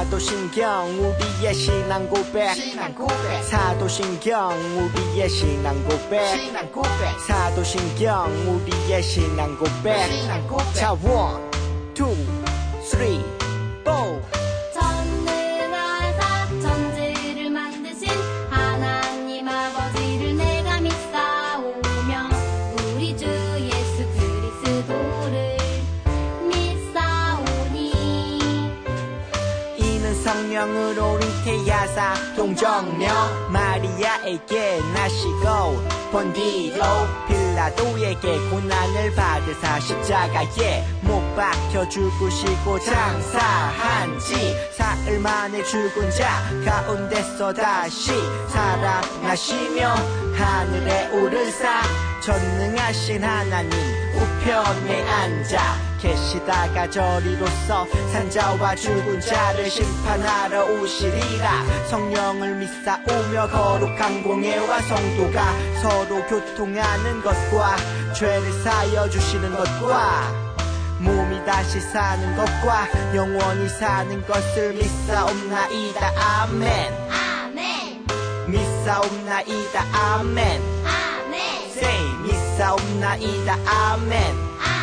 사도신경 우리의 신앙 고백 사도신경 우리의 신앙 고백 사도신경 우리의 신앙 고백 자 1, 2, 3, 4 전능하사 천지를 만드신 하나님 아버지를 내가 믿사오며 우리 주 예수 그리스도를 믿사오니 이는 성령으로 잉태하사 동정녀 마리아에게 나시고 본디로 빌라도에게 고난을 받으사 십자가에 못 박혀 죽으시고 장사한 지 사흘 만에 죽은 자 가운데서 다시 살아나시며 하늘에 오르사 전능하신 하나님 우편에 앉아 계시다가 저리로서 산자와 죽은 자를 심판하러 오시리라 성령을 믿사오며 거룩한 공예와 성도가 서로 교통하는 것과 죄를 사여 주시는 것과 몸이 다시 사는 것과 영원히 사는 것을 믿사옵나이다 아멘 아멘 믿사옵나이다 아멘 아멘 Say 믿사옵나이다 아멘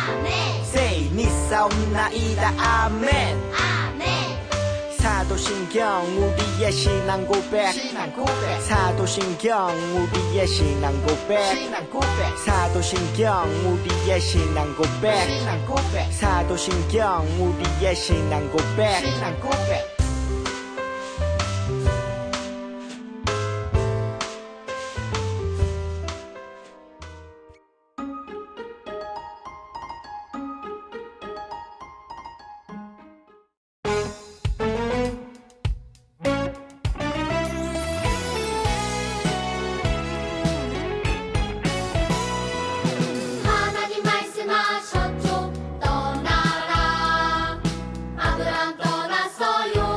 아멘 Say 믿사옵나이다 아멘 아멘 사도신경 우리의 신앙 고백 사도신경 우리의 신앙 고백 사도신경 우리의 신앙 고백 사도신경 우리의 신앙 고백 하나님 말씀하셨죠 떠나라 아브람 떠났어요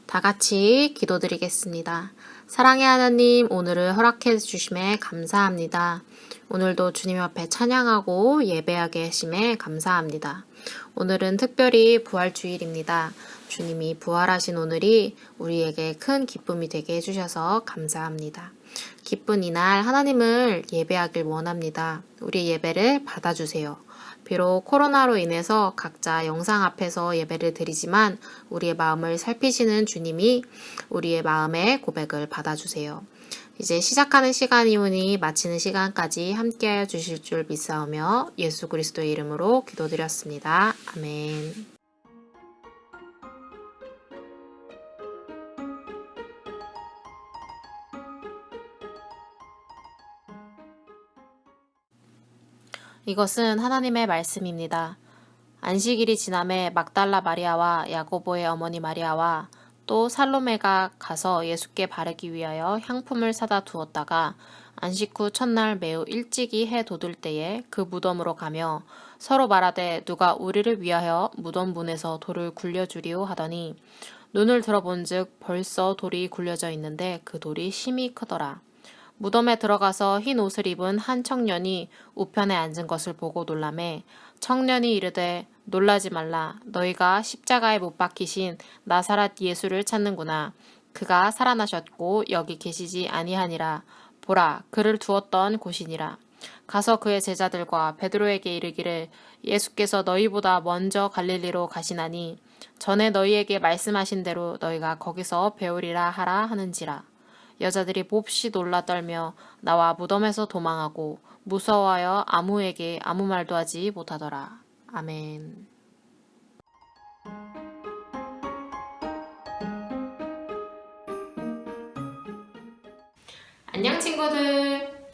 다 같이 기도드리겠습니다. 사랑의 하나님, 오늘을 허락해 주심에 감사합니다. 오늘도 주님 앞에 찬양하고 예배하게 하심에 감사합니다. 오늘은 특별히 부활주일입니다. 주님이 부활하신 오늘이 우리에게 큰 기쁨이 되게 해주셔서 감사합니다. 기쁜 이날 하나님을 예배하길 원합니다. 우리 예배를 받아주세요. 비록 코로나로 인해서 각자 영상 앞에서 예배를 드리지만 우리의 마음을 살피시는 주님이 우리의 마음의 고백을 받아주세요. 이제 시작하는 시간이오니 마치는 시간까지 함께하여 주실 줄 믿사오며 예수 그리스도의 이름으로 기도드렸습니다. 아멘. 이것은 하나님의 말씀입니다. 안식일이 지남에 막달라 마리아와 야고보의 어머니 마리아와 또 살로메가 가서 예수께 바르기 위하여 향품을 사다 두었다가 안식 후 첫날 매우 일찍이 해 돋을 때에 그 무덤으로 가며 서로 말하되 누가 우리를 위하여 무덤 문에서 돌을 굴려주리오 하더니 눈을 들어본즉 벌써 돌이 굴려져 있는데 그 돌이 심히 크더라. 무덤에 들어가서 흰 옷을 입은 한 청년이 우편에 앉은 것을 보고 놀라매 청년이 이르되 놀라지 말라. 너희가 십자가에 못 박히신 나사렛 예수를 찾는구나. 그가 살아나셨고 여기 계시지 아니하니라. 보라, 그를 두었던 곳이니라. 가서 그의 제자들과 베드로에게 이르기를 예수께서 너희보다 먼저 갈릴리로 가시나니 전에 너희에게 말씀하신 대로 너희가 거기서 배우리라 하라 하는지라. 여자들이 몹시 놀라 떨며 나와 무덤에서 도망하고 무서워하여 아무에게 아무 말도 하지 못하더라. 아멘. 안녕 친구들,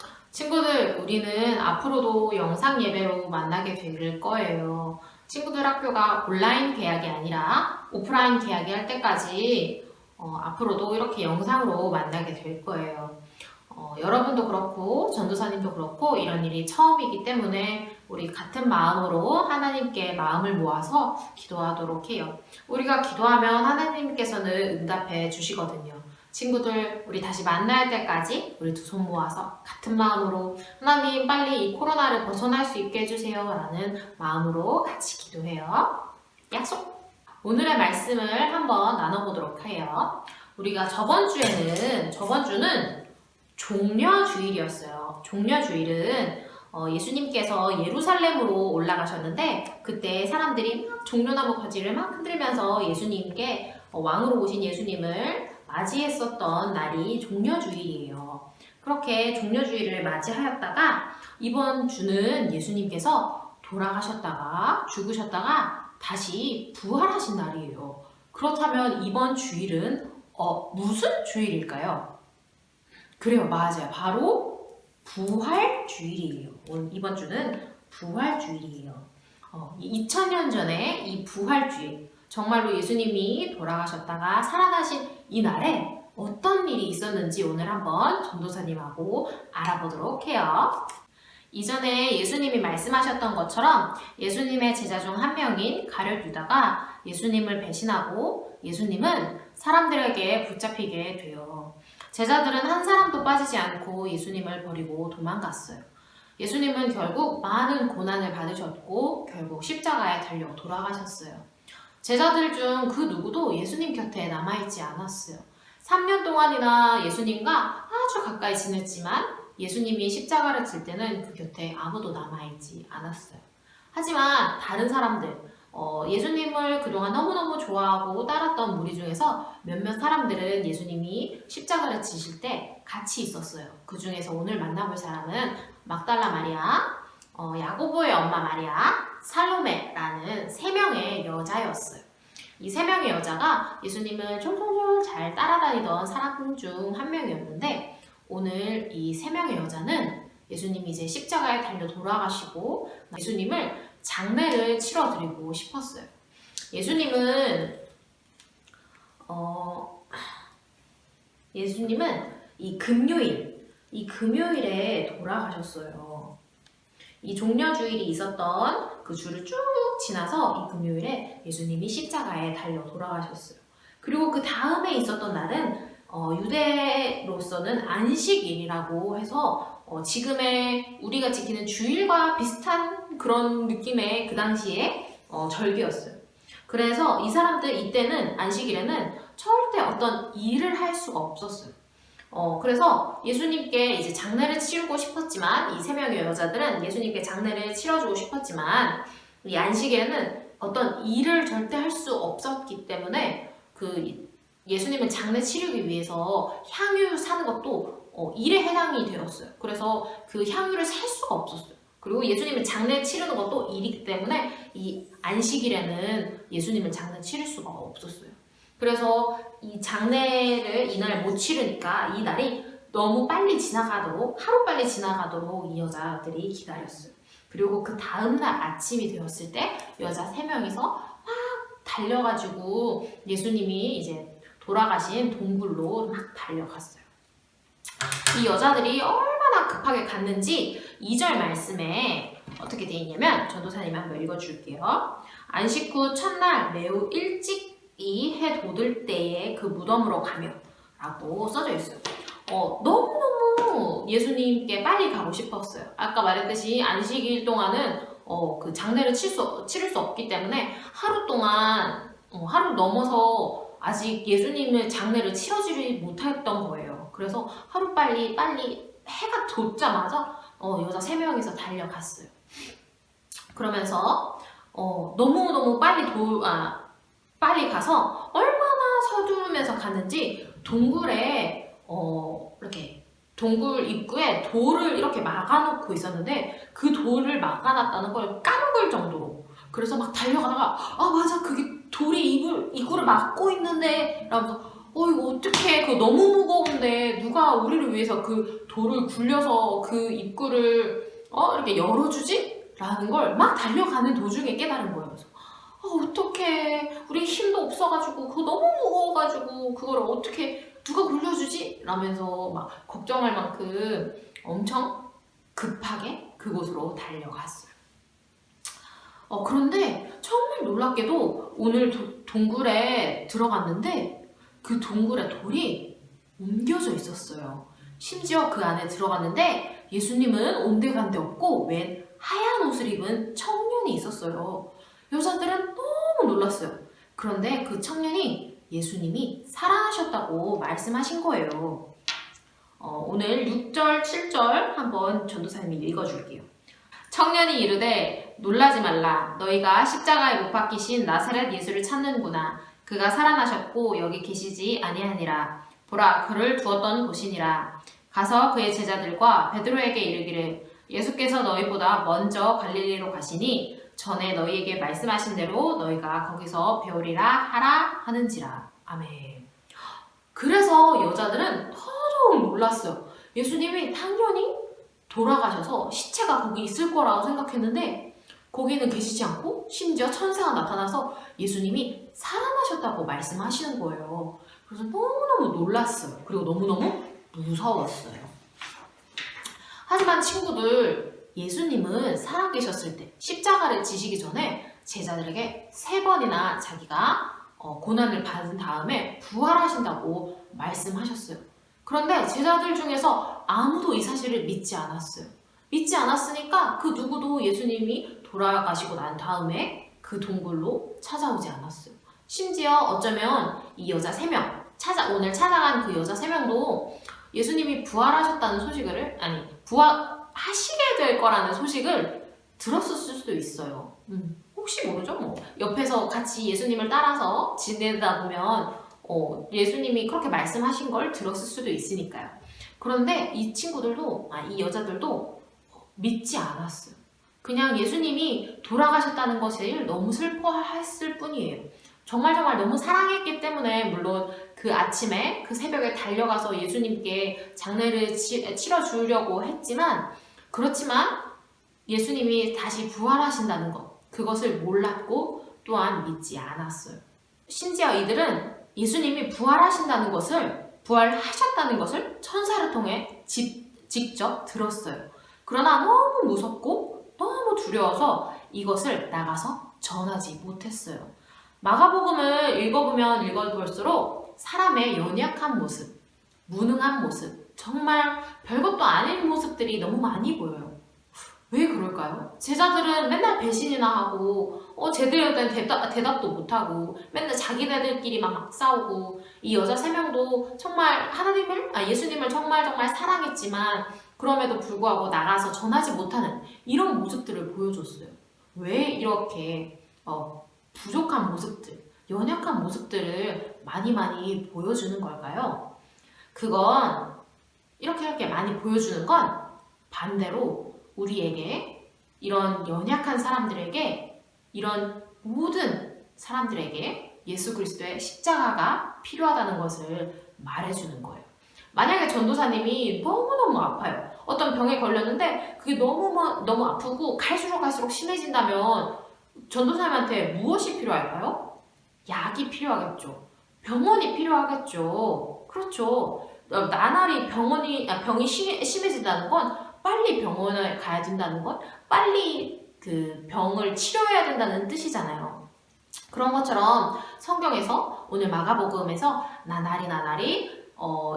우리는 앞으로도 영상 예배로 만나게 될 거예요. 친구들 학교가 온라인 개학이 아니라 오프라인 개학이 할 때까지 앞으로도 이렇게 영상으로 만나게 될 거예요. 여러분도 그렇고 전도사님도 그렇고 이런 일이 처음이기 때문에 우리 같은 마음으로 하나님께 마음을 모아서 기도하도록 해요. 우리가 기도하면 하나님께서는 응답해 주시거든요. 친구들, 우리 다시 만날 때까지 우리 두 손 모아서 같은 마음으로 하나님 빨리 이 코로나를 벗어날 수 있게 해주세요 라는 마음으로 같이 기도해요. 약속! 오늘의 말씀을 한번 나눠보도록 해요. 우리가 저번 주는 종려주일이었어요. 종려주일은 예수님께서 예루살렘으로 올라가셨는데 그때 사람들이 막 종려나무 가지를 막 흔들면서 예수님께 왕으로 오신 예수님을 맞이했었던 날이 종려주일이에요. 그렇게 종려주일을 맞이하였다가 이번 주는 예수님께서 돌아가셨다가 죽으셨다가 다시 부활하신 날이에요. 그렇다면 이번 주일은 무슨 주일일까요? 그래요, 맞아요. 바로 부활주일이에요. 이번 주는 부활주일이에요. 2000년 전에 이 부활주일, 정말로 예수님이 돌아가셨다가 살아나신 이 날에 어떤 일이 있었는지 오늘 한번 전도사님하고 알아보도록 해요. 이전에 예수님이 말씀하셨던 것처럼 예수님의 제자 중 한 명인 가룟 유다가 예수님을 배신하고 예수님은 사람들에게 붙잡히게 돼요. 제자들은 한 사람도 빠지지 않고 예수님을 버리고 도망갔어요. 예수님은 결국 많은 고난을 받으셨고 결국 십자가에 달려 돌아가셨어요. 제자들 중 그 누구도 예수님 곁에 남아있지 않았어요. 3년 동안이나 예수님과 아주 가까이 지냈지만 예수님이 십자가를 질 때는 그 곁에 아무도 남아있지 않았어요. 하지만 다른 사람들, 예수님을 그동안 너무너무 좋아하고 따랐던 무리 중에서 몇몇 사람들은 예수님이 십자가를 지실 때 같이 있었어요. 그 중에서 오늘 만나볼 사람은 막달라 마리아, 야고보의 엄마 마리아, 살로메라는 3명의 여자였어요. 이 3명의 여자가 예수님을 졸졸졸 잘 따라다니던 사람 중 한 명이었는데 오늘 이 3명의 여자는 예수님이 이제 십자가에 달려 돌아가시고 예수님을 장례를 치러드리고 싶었어요. 예수님은 이 금요일에 돌아가셨어요. 이 종려주일이 있었던 그 주를 쭉 지나서 이 금요일에 예수님이 십자가에 달려 돌아가셨어요. 그리고 그 다음에 있었던 날은 유대로서는 안식일이라고 해서 지금의 우리가 지키는 주일과 비슷한 그런 느낌의 그 당시에 절기였어요. 그래서 이 사람들 이때는 안식일에는 절대 어떤 일을 할 수가 없었어요. 그래서 예수님께 이제 장례를 치르고 싶었지만 이 세 명의 여자들은 예수님께 장례를 치러주고 싶었지만 이 안식일에는 어떤 일을 절대 할 수 없었기 때문에 그 예수님은 장례 치르기 위해서 향유 사는 것도 일에 해당이 되었어요. 그래서 그 향유를 살 수가 없었어요. 그리고 예수님은 장례 치르는 것도 일이기 때문에 이 안식일에는 예수님은 장례 치를 수가 없었어요. 그래서 이 장례를 이날 못 치르니까 이 날이 너무 빨리 지나가도록 하루빨리 지나가도록 이 여자들이 기다렸어요. 그리고 그 다음날 아침이 되었을 때 여자 3명이서 막 달려가지고 예수님이 이제 돌아가신 동굴로 막 달려갔어요. 이 여자들이 얼마나 급하게 갔는지 2절 말씀에 어떻게 되어 있냐면 전도사님이 한번 읽어줄게요. 안식 후 첫날 매우 일찍이 해 돋을 때에 그 무덤으로 가며 라고 써져 있어요. 너무너무 예수님께 빨리 가고 싶었어요. 아까 말했듯이 안식일 동안은 그 장례를 치를 수 없기 때문에 하루 동안 하루 넘어서 아직 예수님의 장례를 치러지지 못했던 거예요. 그래서 하루빨리 해가 돋자마자 여자 3명이서 달려갔어요. 그러면서 너무너무 빨리 가서 얼마나 서두르면서 갔는지 동굴에 이렇게 동굴 입구에 돌을 이렇게 막아놓고 있었는데 그 돌을 막아놨다는 걸 까먹을 정도로 그래서 막 달려가다가 맞아 그게 돌이 입구를 막고 있는데 라면서 이거 어떡해 그거 너무 무거운데 누가 우리를 위해서 그 돌을 굴려서 그 입구를 이렇게 열어주지? 라는 걸 막 달려가는 도중에 깨달은 거예요. 그래서 어떡해 우리 힘도 없어가지고 그거 너무 무거워가지고 그걸 어떻게 누가 굴려주지? 라면서 막 걱정할 만큼 엄청 급하게 그곳으로 달려갔어요. 그런데 정말 놀랍게도 오늘 동굴에 들어갔는데 그 동굴에 돌이 옮겨져 있었어요. 심지어 그 안에 들어갔는데 예수님은 온데간데 없고 웬 하얀 옷을 입은 청년이 있었어요. 여자들은 너무 놀랐어요. 그런데 그 청년이 예수님이 살아나셨다고 말씀하신 거예요. 오늘 6절, 7절 한번 전도사님이 읽어줄게요. 청년이 이르되 놀라지 말라. 너희가 십자가에 못 박히신 나사렛 예수를 찾는구나. 그가 살아나셨고 여기 계시지 아니하니라. 보라 그를 두었던 곳이니라. 가서 그의 제자들과 베드로에게 이르기를 예수께서 너희보다 먼저 갈릴리로 가시니 전에 너희에게 말씀하신 대로 너희가 거기서 배우리라 하라 하는지라. 아멘. 그래서 여자들은 너무 놀랐어요. 예수님이 당연히 돌아가셔서 시체가 거기 있을 거라고 생각했는데 거기는 계시지 않고 심지어 천사가 나타나서 예수님이 살아나셨다고 말씀하시는 거예요. 그래서 너무너무 놀랐어요. 그리고 너무너무 무서웠어요. 하지만 친구들, 예수님은 살아계셨을 때 십자가를 지시기 전에 제자들에게 3번이나 자기가 고난을 받은 다음에 부활하신다고 말씀하셨어요. 그런데 제자들 중에서 아무도 이 사실을 믿지 않았어요. 믿지 않았으니까 그 누구도 예수님이 돌아가시고 난 다음에 그 동굴로 찾아오지 않았어요. 심지어 어쩌면 이 여자 3명, 오늘 찾아간 그 여자 3명도 예수님이 부활하셨다는 소식을, 부활하시게 될 거라는 소식을 들었을 수도 있어요. 혹시 모르죠? 옆에서 같이 예수님을 따라서 지내다 보면 예수님이 그렇게 말씀하신 걸 들었을 수도 있으니까요. 그런데 이 친구들도, 이 여자들도 믿지 않았어요. 그냥 예수님이 돌아가셨다는 것을 너무 슬퍼했을 뿐이에요. 정말 너무 사랑했기 때문에 물론 그 아침에 그 새벽에 달려가서 예수님께 장례를 치러주려고 했지만 그렇지만 예수님이 다시 부활하신다는 것 그것을 몰랐고 또한 믿지 않았어요. 심지어 이들은 예수님이 부활하셨다는 것을 천사를 통해 직접 들었어요. 그러나 너무 무섭고 너무 두려워서 이것을 나가서 전하지 못했어요. 마가복음을 읽어보면 읽어볼수록 사람의 연약한 모습, 무능한 모습, 정말 별것도 아닌 모습들이 너무 많이 보여요. 왜 그럴까요? 제자들은 맨날 배신이나 하고 제대로 된 대답도 못하고 맨날 자기네들끼리 막 싸우고 이 여자 3명도 정말 예수님을 정말 사랑했지만 그럼에도 불구하고 나가서 전하지 못하는 이런 모습들을 보여줬어요. 왜 이렇게 부족한 모습들, 연약한 모습들을 많이 보여주는 걸까요? 그건 이렇게 많이 보여주는 건 반대로 우리에게 이런 연약한 사람들에게 이런 모든 사람들에게 예수 그리스도의 십자가가 필요하다는 것을 말해주는 거예요. 만약에 전도사님이 너무너무 아파요. 어떤 병에 걸렸는데 그게 너무 아프고 갈수록 심해진다면 전도사님한테 무엇이 필요할까요? 약이 필요하겠죠. 병원이 필요하겠죠. 그렇죠. 나날이 병이 심해진다는 건 빨리 병원을 가야 된다는 건 빨리 그 병을 치료해야 된다는 뜻이잖아요. 그런 것처럼 성경에서 오늘 마가복음에서 나날이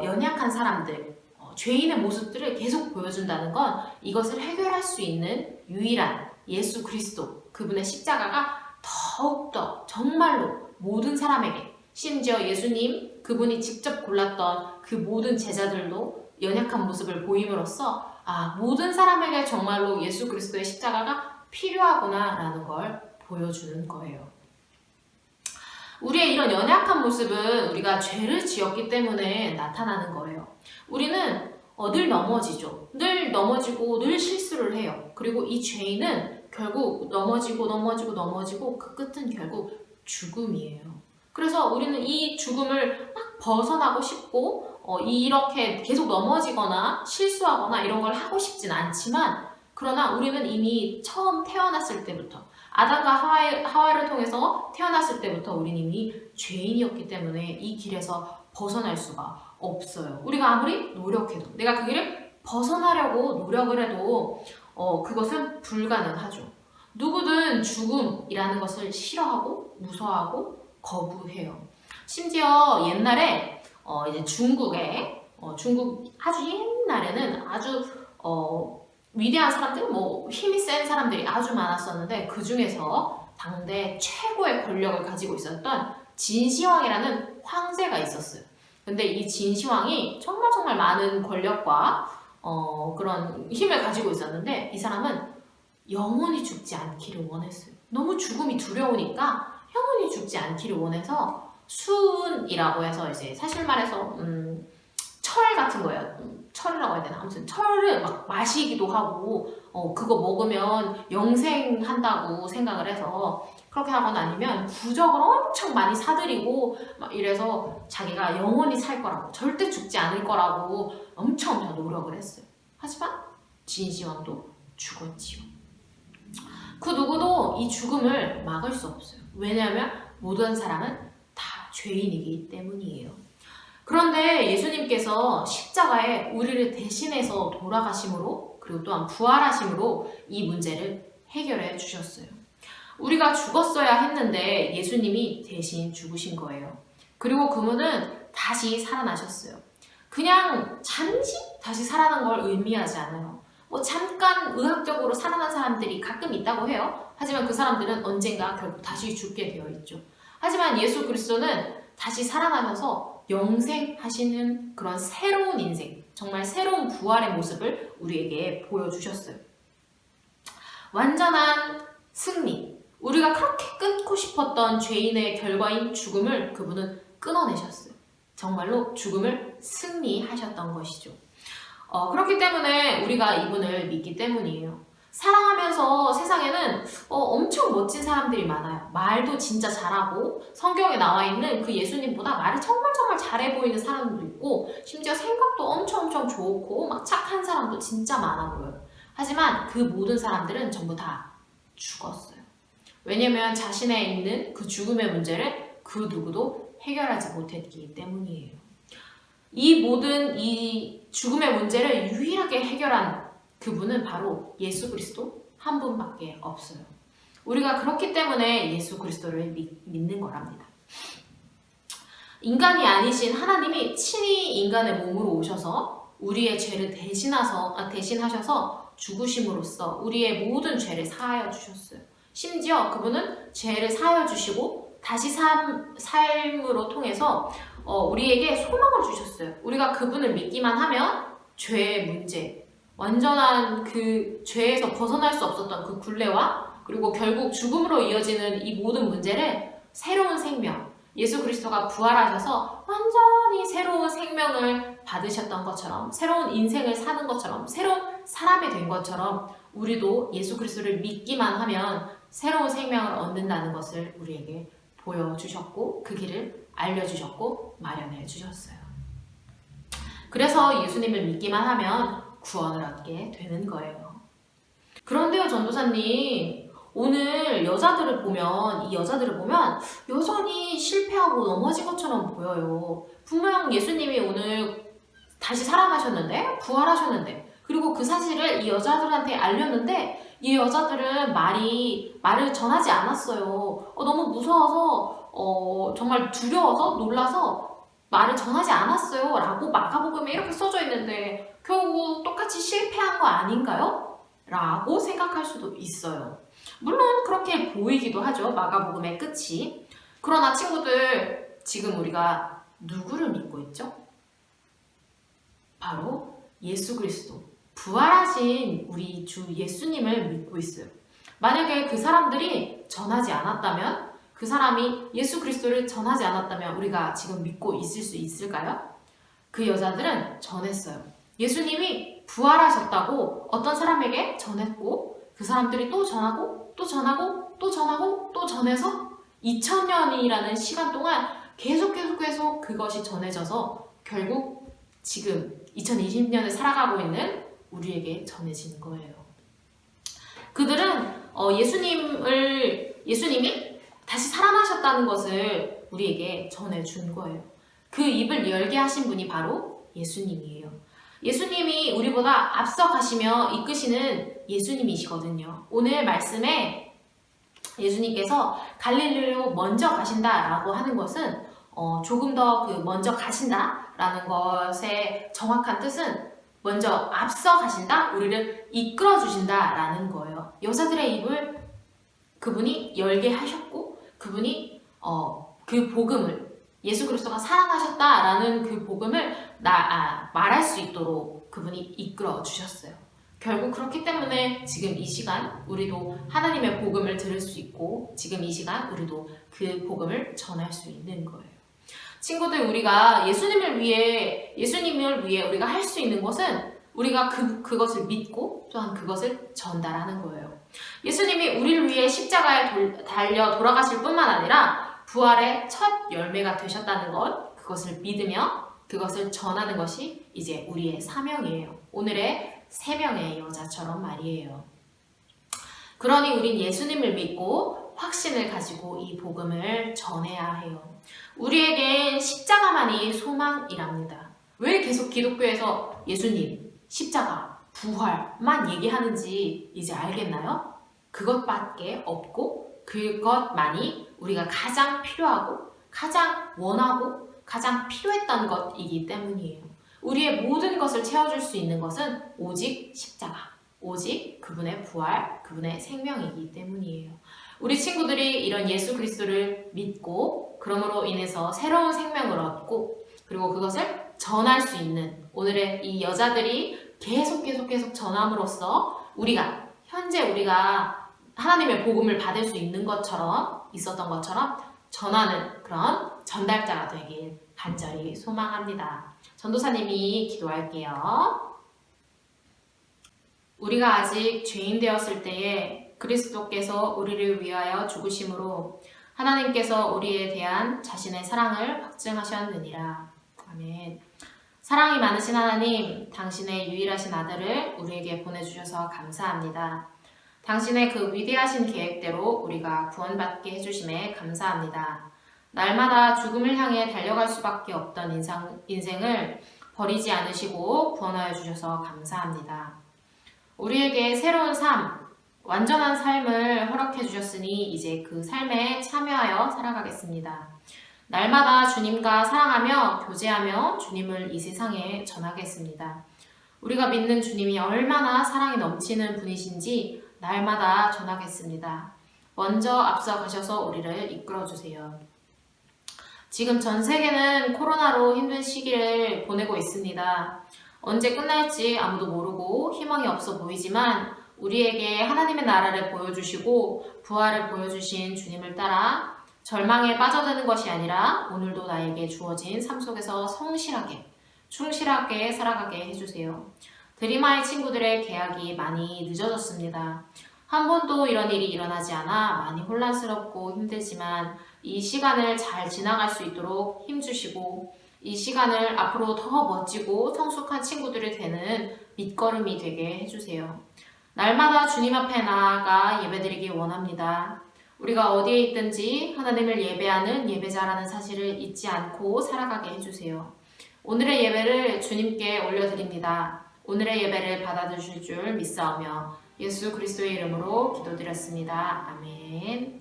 연약한 사람들, 죄인의 모습들을 계속 보여준다는 건 이것을 해결할 수 있는 유일한 예수 그리스도, 그분의 십자가가 더욱더 정말로 모든 사람에게, 심지어 예수님 그분이 직접 골랐던 그 모든 제자들도 연약한 모습을 보임으로써 모든 사람에게 정말로 예수 그리스도의 십자가가 필요하구나 라는 걸 보여주는 거예요. 우리의 이런 연약한 모습은 우리가 죄를 지었기 때문에 나타나는 거예요. 우리는 늘 넘어지죠. 늘 넘어지고 늘 실수를 해요. 그리고 이 죄인은 결국 넘어지고 그 끝은 결국 죽음이에요. 그래서 우리는 이 죽음을 막 벗어나고 싶고 이렇게 계속 넘어지거나 실수하거나 이런 걸 하고 싶진 않지만, 그러나 우리는 이미 처음 태어났을 때부터 아담과 하와를 통해서 태어났을 때부터 우리는 이미 죄인이었기 때문에 이 길에서 벗어날 수가 없어요. 우리가 아무리 노력해도, 내가 그 길을 벗어나려고 노력을 해도 그것은 불가능하죠. 누구든 죽음이라는 것을 싫어하고 무서워하고 거부해요. 심지어 옛날에 이제 중국 아주 옛날에는 아주 위대한 사람들, 힘이 센 사람들이 아주 많았었는데 그 중에서 당대 최고의 권력을 가지고 있었던 진시황이라는 황제가 있었어요. 근데 이 진시황이 정말 많은 권력과 그런 힘을 가지고 있었는데 이 사람은 영원히 죽지 않기를 원했어요. 너무 죽음이 두려우니까 영원히 죽지 않기를 원해서 수은이라고 해서 이제 사실 말해서 철 같은 거예요. 철이라고 해야 되나? 아무튼 철을 막 마시기도 하고 그거 먹으면 영생한다고 생각을 해서 그렇게 하거나 아니면 부적을 엄청 많이 사들이고 막 이래서 자기가 영원히 살 거라고, 절대 죽지 않을 거라고 엄청 노력을 했어요. 하지만 진시황도 죽었지요. 그 누구도 이 죽음을 막을 수 없어요. 왜냐하면 모든 사람은 다 죄인이기 때문이에요. 그런데 예수님께서 십자가에 우리를 대신해서 돌아가심으로, 그리고 또한 부활하심으로 이 문제를 해결해 주셨어요. 우리가 죽었어야 했는데 예수님이 대신 죽으신 거예요. 그리고 그분은 다시 살아나셨어요. 그냥 잠시 다시 살아난 걸 의미하지 않아요. 잠깐 의학적으로 살아난 사람들이 가끔 있다고 해요. 하지만 그 사람들은 언젠가 결국 다시 죽게 되어 있죠. 하지만 예수 그리스도는 다시 살아나셔서 영생하시는 그런 새로운 인생, 정말 새로운 부활의 모습을 우리에게 보여주셨어요. 완전한 승리, 우리가 그렇게 끊고 싶었던 죄인의 결과인 죽음을 그분은 끊어내셨어요. 정말로 죽음을 승리하셨던 것이죠. 그렇기 때문에 우리가 이분을 믿기 때문이에요. 사랑하면서 세상에는 엄청 멋진 사람들이 많아요. 말도 진짜 잘하고 성경에 나와 있는 그 예수님보다 말을 정말 잘해 보이는 사람도 있고, 심지어 생각도 엄청 좋고 막 착한 사람도 진짜 많아 보여요. 하지만 그 모든 사람들은 전부 다 죽었어요. 왜냐면 자신에 있는 그 죽음의 문제를 그 누구도 해결하지 못했기 때문이에요. 이 죽음의 문제를 유일하게 해결한 그분은 바로 예수 그리스도 한 분밖에 없어요. 우리가 그렇기 때문에 예수 그리스도를 믿는 거랍니다. 인간이 아니신 하나님이 친히 인간의 몸으로 오셔서 우리의 죄를 대신하셔서 죽으심으로써 우리의 모든 죄를 사하여 주셨어요. 심지어 그분은 죄를 사하여 주시고 다시 삶으로 통해서 우리에게 소망을 주셨어요. 우리가 그분을 믿기만 하면 죄의 문제, 완전한 그 죄에서 벗어날 수 없었던 그 굴레와 그리고 결국 죽음으로 이어지는 이 모든 문제를 새로운 생명, 예수 그리스도가 부활하셔서 완전히 새로운 생명을 받으셨던 것처럼, 새로운 인생을 사는 것처럼, 새로운 사람이 된 것처럼 우리도 예수 그리스도를 믿기만 하면 새로운 생명을 얻는다는 것을 우리에게 보여주셨고 그 길을 알려주셨고 마련해 주셨어요. 그래서 예수님을 믿기만 하면 구원을 얻게 되는 거예요. 그런데요, 전도사님, 오늘 여자들을 보면 여전히 실패하고 넘어진 것처럼 보여요. 분명 예수님이 오늘 다시 살아나셨는데, 부활하셨는데, 그리고 그 사실을 이 여자들한테 알렸는데 이 여자들은 말을 전하지 않았어요. 너무 무서워서 정말 두려워서 놀라서 말을 전하지 않았어요 라고 마가복음에 이렇게 써져 있는데 결국 똑같이 실패한 거 아닌가요? 라고 생각할 수도 있어요. 물론 그렇게 보이기도 하죠, 마가복음의 끝이. 그러나 친구들, 지금 우리가 누구를 믿고 있죠? 바로 예수 그리스도, 부활하신 우리 주 예수님을 믿고 있어요. 만약에 그 사람들이 전하지 않았다면, 그 사람이 예수 그리스도를 전하지 않았다면 우리가 지금 믿고 있을 수 있을까요? 그 여자들은 전했어요. 예수님이 부활하셨다고 어떤 사람에게 전했고 그 사람들이 또 전하고 또 전하고 또 전하고 또 전해서 2000년이라는 시간 동안 계속 그것이 전해져서 결국 지금 2020년을 살아가고 있는 우리에게 전해지는 거예요. 그들은 예수님이 다시 살아나셨다는 것을 우리에게 전해준 거예요. 그 입을 열게 하신 분이 바로 예수님이에요. 예수님이 우리보다 앞서 가시며 이끄시는 예수님이시거든요. 오늘 말씀에 예수님께서 갈릴리로 먼저 가신다라고 하는 것은 조금 더 그 먼저 가신다라는 것의 정확한 뜻은 먼저 앞서 가신다, 우리를 이끌어 주신다라는 거예요. 여자들의 입을 그분이 열게 하셨고 그분이 그 복음을, 예수 그리스도가 살아나셨다라는 그 복음을 말할 수 있도록 그분이 이끌어 주셨어요. 결국 그렇기 때문에 지금 이 시간 우리도 하나님의 복음을 들을 수 있고 지금 이 시간 우리도 그 복음을 전할 수 있는 거예요. 친구들, 우리가 예수님을 위해 우리가 할 수 있는 것은 우리가 그것을 믿고 또한 그것을 전달하는 거예요. 예수님이 우리를 위해 십자가에 달려 돌아가실 뿐만 아니라 부활의 첫 열매가 되셨다는 것, 그것을 믿으며 그것을 전하는 것이 이제 우리의 사명이에요. 오늘의 3명의 여자처럼 말이에요. 그러니 우린 예수님을 믿고 확신을 가지고 이 복음을 전해야 해요. 우리에겐 십자가만이 소망이랍니다. 왜 계속 기독교에서 예수님, 십자가, 부활만 얘기하는지 이제 알겠나요? 그것밖에 없고 그것만이 우리가 가장 필요하고 가장 원하고 가장 필요했던 것이기 때문이에요. 우리의 모든 것을 채워줄 수 있는 것은 오직 십자가, 오직 그분의 부활, 그분의 생명이기 때문이에요. 우리 친구들이 이런 예수 그리스도를 믿고 그러므로 인해서 새로운 생명을 얻고 그리고 그것을 전할 수 있는, 오늘의 이 여자들이 계속 전함으로써 현재 우리가 하나님의 복음을 받을 수 있는 것처럼, 있었던 것처럼 전하는 그런 전달자가 되길 간절히 소망합니다. 전도사님이 기도할게요. 우리가 아직 죄인 되었을 때에 그리스도께서 우리를 위하여 죽으심으로 하나님께서 우리에 대한 자신의 사랑을 확증하셨느니라. 아멘. 사랑이 많으신 하나님, 당신의 유일하신 아들을 우리에게 보내주셔서 감사합니다. 당신의 그 위대하신 계획대로 우리가 구원받게 해주심에 감사합니다. 날마다 죽음을 향해 달려갈 수밖에 없던 인생을 버리지 않으시고 구원하여 주셔서 감사합니다. 우리에게 새로운 삶, 완전한 삶을 허락해 주셨으니 이제 그 삶에 참여하여 살아가겠습니다. 날마다 주님과 사랑하며 교제하며 주님을 이 세상에 전하겠습니다. 우리가 믿는 주님이 얼마나 사랑이 넘치는 분이신지 날마다 전하겠습니다. 먼저 앞서 가셔서 우리를 이끌어 주세요. 지금 전 세계는 코로나로 힘든 시기를 보내고 있습니다. 언제 끝날지 아무도 모르고 희망이 없어 보이지만 우리에게 하나님의 나라를 보여주시고 부활을 보여주신 주님을 따라 절망에 빠져드는 것이 아니라 오늘도 나에게 주어진 삶 속에서 성실하게, 충실하게 살아가게 해주세요. 드리마의 친구들의 계약이 많이 늦어졌습니다. 한 번도 이런 일이 일어나지 않아 많이 혼란스럽고 힘들지만 이 시간을 잘 지나갈 수 있도록 힘주시고 이 시간을 앞으로 더 멋지고 성숙한 친구들이 되는 밑거름이 되게 해주세요. 날마다 주님 앞에 나아가 예배드리기 원합니다. 우리가 어디에 있든지 하나님을 예배하는 예배자라는 사실을 잊지 않고 살아가게 해주세요. 오늘의 예배를 주님께 올려드립니다. 오늘의 예배를 받아주실 줄 믿사오며 예수 그리스도의 이름으로 기도드렸습니다. 아멘.